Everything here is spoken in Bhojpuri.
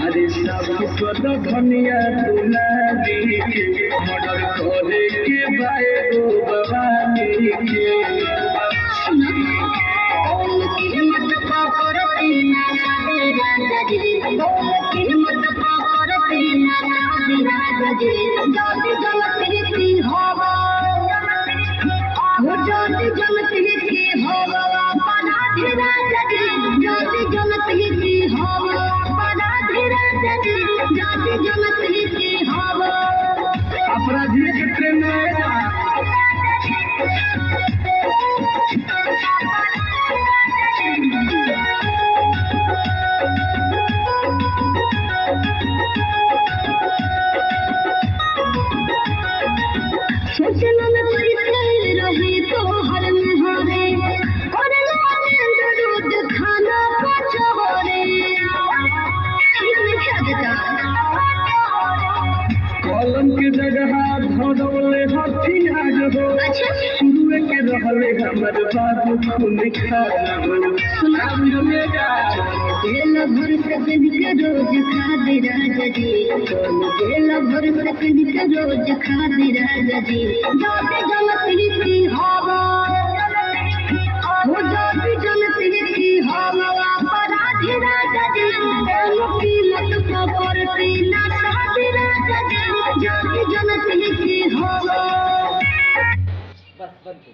अरे सब धनिया दुलारी मर्डर करे के बाए गो भवानी के अपराधी के ट्रेन कलम के जगह धरौले हथियार हो शुरू के रहले हमर बाबू खून खाना बेल भर सकन के रोज खाद राजा जी बेल भर सकन के रोज खाद राजा जी जाते जनती की हवा हो जाते जनती की हवा अपराधी राजा जी कीमत को करती ना साथी राजा जी जाते जनती की हवा बस बंद